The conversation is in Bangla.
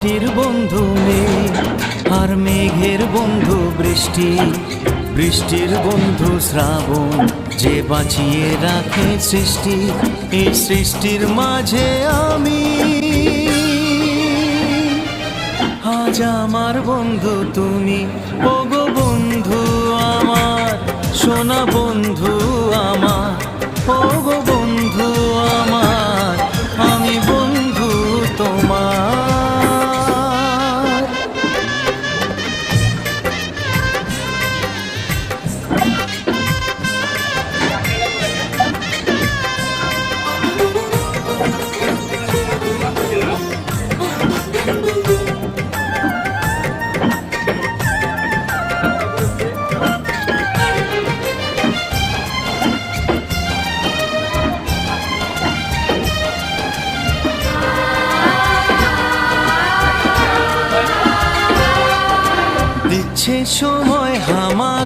মাটির বন্ধু মেঘ আর মেঘের বন্ধু বৃষ্টি, বৃষ্টির বন্ধু শ্রাবণ, যে বাঁচিয়ে রাখে সৃষ্টি। এই সৃষ্টির মাঝে আমি, আজ আমার বন্ধু তুমি। ওগো বন্ধু আমার, সোনা বন্ধু আমার, ওগো বন্ধু আমার, আমি বন্ধু তোমার। দিচ্ছে সময় হামা